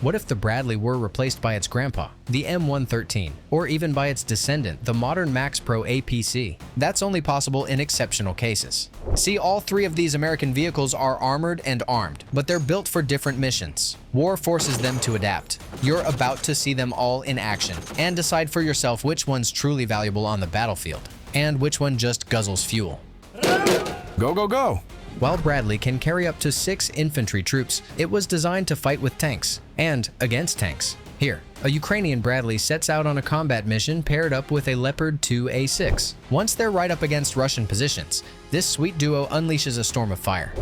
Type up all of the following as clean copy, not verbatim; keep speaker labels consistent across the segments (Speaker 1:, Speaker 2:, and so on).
Speaker 1: What if the Bradley were replaced by its grandpa, the M113, or even by its descendant, the modern MaxxPro APC? That's only possible in exceptional cases. See, all three of these American vehicles are armored and armed, but they're built for different missions. War forces them to adapt. You're about to see them all in action, and decide for yourself which one's truly valuable on the battlefield, and which one just guzzles fuel.
Speaker 2: Go, go, go!
Speaker 1: While Bradley can carry up to 6 infantry troops, it was designed to fight with tanks, and against tanks. Here, a Ukrainian Bradley sets out on a combat mission paired up with a Leopard 2 A6. Once they're right up against Russian positions, this sweet duo unleashes a storm of fire.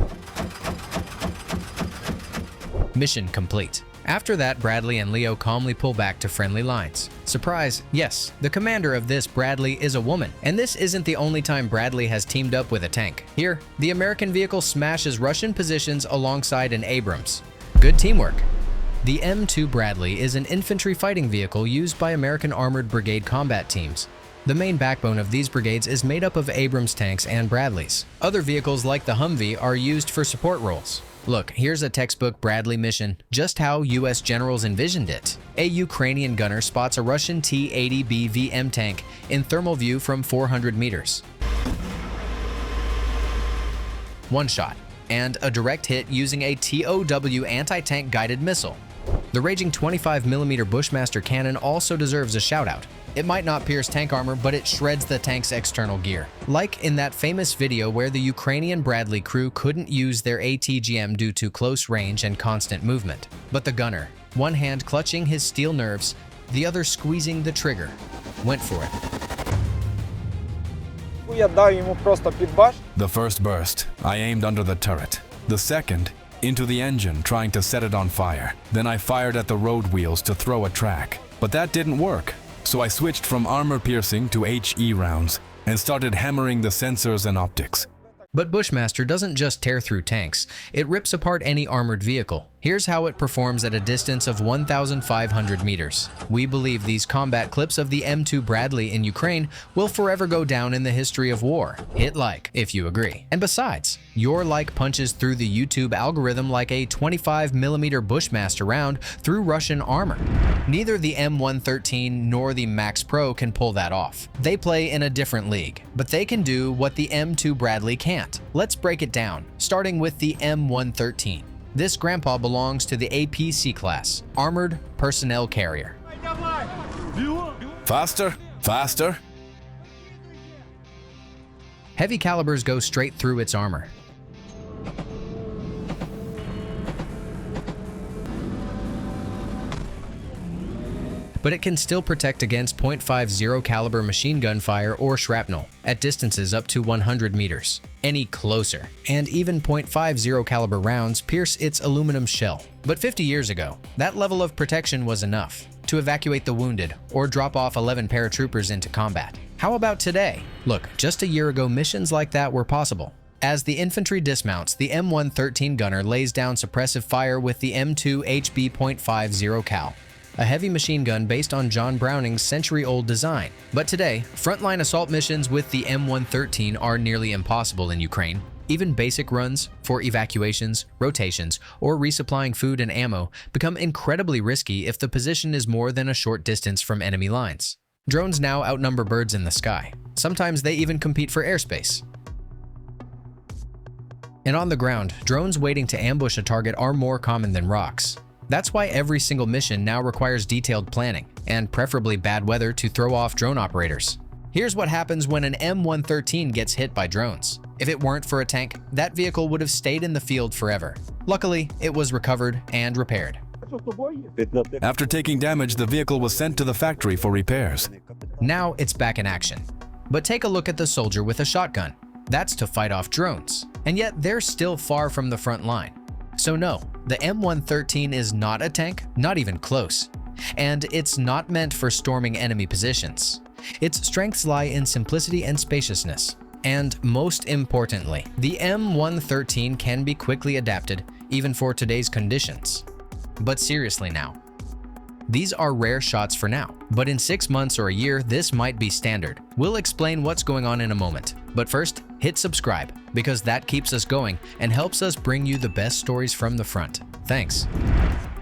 Speaker 1: Mission complete. After that, Bradley and Leo calmly pull back to friendly lines. Surprise, yes, the commander of this Bradley is a woman, and this isn't the only time Bradley has teamed up with a tank. Here, the American vehicle smashes Russian positions alongside an Abrams. Good teamwork. The M2 Bradley is an infantry fighting vehicle used by American Armored Brigade combat teams. The main backbone of these brigades is made up of Abrams tanks and Bradleys. Other vehicles like the Humvee are used for support roles. Look, here's a textbook Bradley mission, just how US generals envisioned it. A Ukrainian gunner spots a Russian T-80B VM tank in thermal view from 400 meters. One shot, and a direct hit using a TOW anti-tank guided missile. The raging 25mm Bushmaster cannon also deserves a shout-out. It might not pierce tank armor, but it shreds the tank's external gear. Like in that famous video where the Ukrainian Bradley crew couldn't use their ATGM due to close range and constant movement. But the gunner, one hand clutching his steel nerves, the other squeezing the trigger, went for it.
Speaker 2: The first burst, I aimed under the turret. The second, into the engine, trying to set it on fire. Then I fired at the road wheels to throw a track. But that didn't work. So I switched from armor-piercing to HE rounds and started hammering the sensors and optics.
Speaker 1: But Bushmaster doesn't just tear through tanks, it rips apart any armored vehicle. Here's how it performs at a distance of 1,500 meters. We believe these combat clips of the M2 Bradley in Ukraine will forever go down in the history of war. Hit like if you agree. And besides, your like punches through the YouTube algorithm like a 25mm Bushmaster round through Russian armor. Neither the M113 nor the MaxxPro can pull that off. They play in a different league, but they can do what the M2 Bradley can't. Let's break it down, starting with the M113. This grandpa belongs to the APC class, Armored Personnel Carrier.
Speaker 2: Faster, faster.
Speaker 1: Heavy calibers go straight through its armor. But it can still protect against .50 caliber machine gun fire or shrapnel at distances up to 100 meters. Any closer, and even .50 caliber rounds pierce its aluminum shell. But 50 years ago, that level of protection was enough to evacuate the wounded or drop off 11 paratroopers into combat. How about today? Look, just a year ago, missions like that were possible. As the infantry dismounts, the M113 gunner lays down suppressive fire with the M2 HB .50 cal. A heavy machine gun based on John Browning's century-old design. But today, frontline assault missions with the M113 are nearly impossible in Ukraine. Even basic runs for evacuations, rotations, or resupplying food and ammo become incredibly risky if the position is more than a short distance from enemy lines. Drones now outnumber birds in the sky. Sometimes they even compete for airspace. And on the ground, drones waiting to ambush a target are more common than rocks. That's why every single mission now requires detailed planning, and preferably bad weather to throw off drone operators. Here's what happens when an M113 gets hit by drones. If it weren't for a tank, that vehicle would have stayed in the field forever. Luckily, it was recovered and repaired.
Speaker 2: After taking damage, the vehicle was sent to the factory for repairs.
Speaker 1: Now it's back in action. But take a look at the soldier with a shotgun. That's to fight off drones. And yet they're still far from the front line. So no, the M113 is not a tank, not even close. And it's not meant for storming enemy positions. Its strengths lie in simplicity and spaciousness. And most importantly, the M113 can be quickly adapted, even for today's conditions. But seriously now, these are rare shots for now, but in 6 months or a year, this might be standard. We'll explain what's going on in a moment. But first, hit subscribe, because that keeps us going and helps us bring you the best stories from the front. Thanks.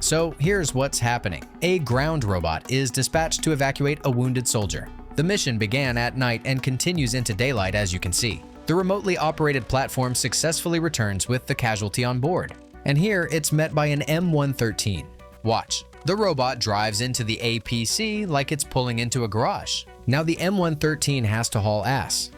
Speaker 1: So here's what's happening. A ground robot is dispatched to evacuate a wounded soldier. The mission began at night and continues into daylight, as you can see. The remotely operated platform successfully returns with the casualty on board. And here it's met by an M113. Watch. The robot drives into the APC like it's pulling into a garage. Now the M113 has to haul ass.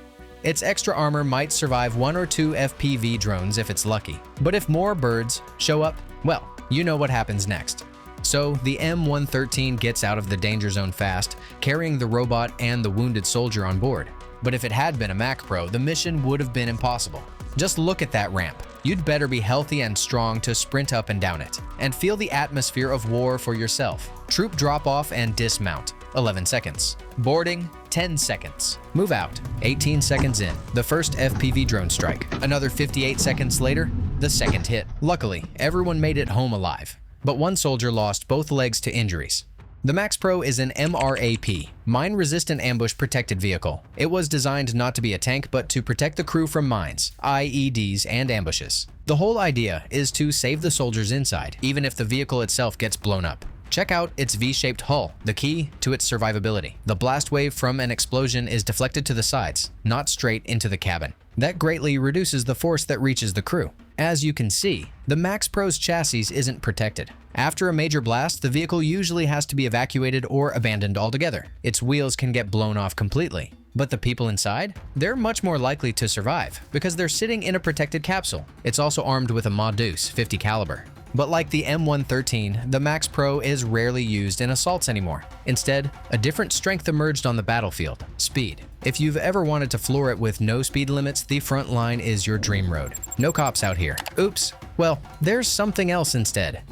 Speaker 1: Its extra armor might survive 1 or 2 FPV drones if it's lucky. But if more birds show up, well, you know what happens next. So the M113 gets out of the danger zone fast, carrying the robot and the wounded soldier on board. But if it had been a MaxxPro, the mission would have been impossible. Just look at that ramp. You'd better be healthy and strong to sprint up and down it, and feel the atmosphere of war for yourself. Troop drop-off and dismount, 11 seconds. Boarding, 10 seconds. Move out, 18 seconds in. The first FPV drone strike. Another 58 seconds later, the second hit. Luckily, everyone made it home alive, but one soldier lost both legs to injuries. The MaxxPro is an MRAP, mine-resistant ambush protected vehicle. It was designed not to be a tank, but to protect the crew from mines, IEDs, and ambushes. The whole idea is to save the soldiers inside, even if the vehicle itself gets blown up. Check out its V-shaped hull, the key to its survivability. The blast wave from an explosion is deflected to the sides, not straight into the cabin. That greatly reduces the force that reaches the crew. As you can see, the MaxxPro's chassis isn't protected. After a major blast, the vehicle usually has to be evacuated or abandoned altogether. Its wheels can get blown off completely. But the people inside? They're much more likely to survive because they're sitting in a protected capsule. It's also armed with a Modus 50 caliber. But like the M113, the MaxxPro is rarely used in assaults anymore. Instead, a different strength emerged on the battlefield: speed. If you've ever wanted to floor it with no speed limits, the Frontline is your dream road. No cops out here. Oops. Well, there's something else instead.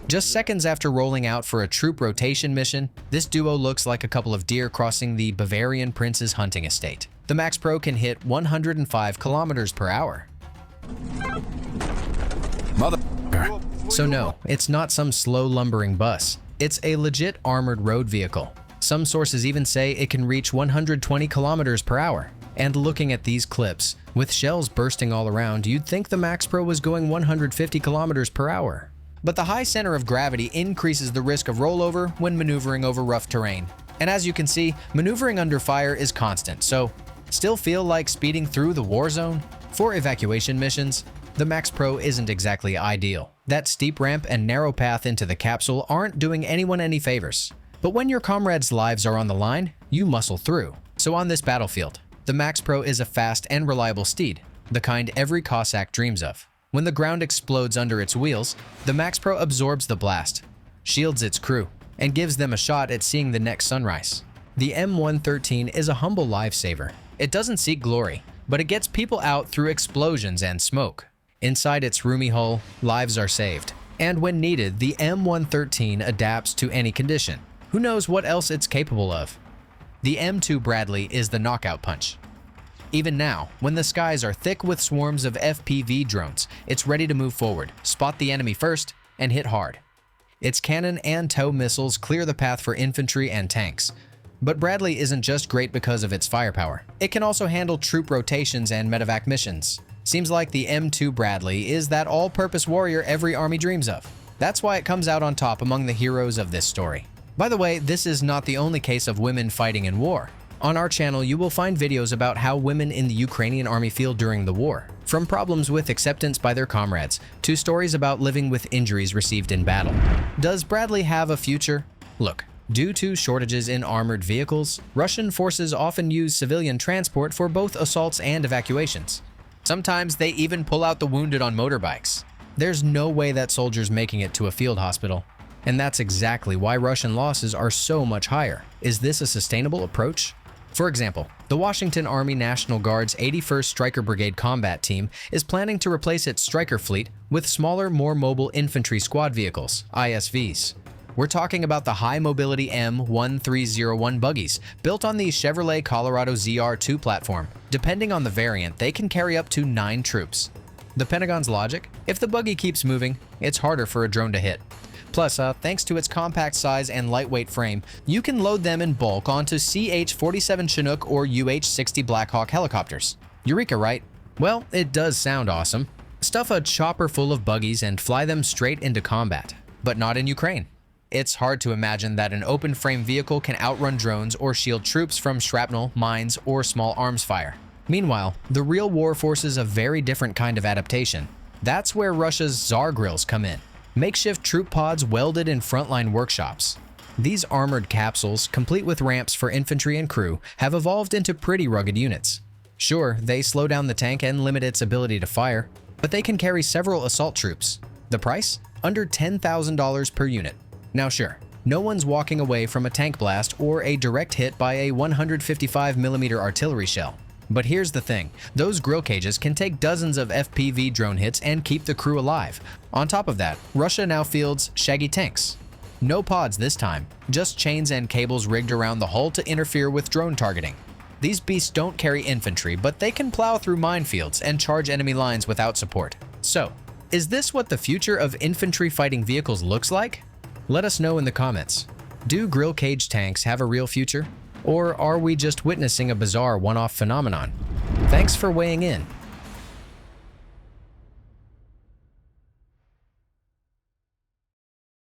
Speaker 1: Just seconds after rolling out for a troop rotation mission, this duo looks like a couple of deer crossing the Bavarian prince's hunting estate. The MaxxPro can hit 105 kilometers per hour. So no, it's not some slow lumbering bus. It's a legit armored road vehicle. Some sources even say it can reach 120 kilometers per hour. And looking at these clips, with shells bursting all around, you'd think the MaxxPro was going 150 kilometers per hour. But the high center of gravity increases the risk of rollover when maneuvering over rough terrain. And as you can see, maneuvering under fire is constant, so still feel like speeding through the war zone? For evacuation missions, the MaxxPro isn't exactly ideal. That steep ramp and narrow path into the capsule aren't doing anyone any favors. But when your comrades' lives are on the line, you muscle through. So on this battlefield, the MaxxPro is a fast and reliable steed, the kind every Cossack dreams of. When the ground explodes under its wheels, the MaxxPro absorbs the blast, shields its crew, and gives them a shot at seeing the next sunrise. The M113 is a humble lifesaver. It doesn't seek glory, but it gets people out through explosions and smoke. Inside its roomy hull, lives are saved. And when needed, the M113 adapts to any condition. Who knows what else it's capable of? The M2 Bradley is the knockout punch. Even now, when the skies are thick with swarms of FPV drones, it's ready to move forward, spot the enemy first, and hit hard. Its cannon and tow missiles clear the path for infantry and tanks. But Bradley isn't just great because of its firepower. It can also handle troop rotations and medevac missions. Seems like the M2 Bradley is that all-purpose warrior every army dreams of. That's why it comes out on top among the heroes of this story. By the way, this is not the only case of women fighting in war. On our channel, you will find videos about how women in the Ukrainian army feel during the war. From problems with acceptance by their comrades, to stories about living with injuries received in battle. Does Bradley have a future? Look, due to shortages in armored vehicles, Russian forces often use civilian transport for both assaults and evacuations. Sometimes they even pull out the wounded on motorbikes. There's no way that soldier's making it to a field hospital. And that's exactly why Russian losses are so much higher. Is this a sustainable approach? For example, the Washington Army National Guard's 81st Stryker Brigade Combat Team is planning to replace its Stryker fleet with smaller, more mobile infantry squad vehicles, ISVs. We're talking about the high-mobility M113 buggies, built on the Chevrolet Colorado ZR2 platform. Depending on the variant, they can carry up to 9 troops. The Pentagon's logic? If the buggy keeps moving, it's harder for a drone to hit. Plus, thanks to its compact size and lightweight frame, you can load them in bulk onto CH-47 Chinook or UH-60 Blackhawk helicopters. Eureka, right? Well, it does sound awesome. Stuff a chopper full of buggies and fly them straight into combat, but not in Ukraine. It's hard to imagine that an open-frame vehicle can outrun drones or shield troops from shrapnel, mines, or small arms fire. Meanwhile, the real war forces a very different kind of adaptation. That's where Russia's Tsar grills come in. Makeshift troop pods welded in frontline workshops. These armored capsules, complete with ramps for infantry and crew, have evolved into pretty rugged units. Sure, they slow down the tank and limit its ability to fire, but they can carry several assault troops. The price? Under $10,000 per unit. Now sure, no one's walking away from a tank blast or a direct hit by a 155mm artillery shell. But here's the thing, those grill cages can take dozens of FPV drone hits and keep the crew alive. On top of that, Russia now fields Shaggy tanks. No pods this time, just chains and cables rigged around the hull to interfere with drone targeting. These beasts don't carry infantry, but they can plow through minefields and charge enemy lines without support. So, is this what the future of infantry fighting vehicles looks like? Let us know in the comments. Do grill cage tanks have a real future? Or are we just witnessing a bizarre one-off phenomenon? Thanks for weighing in.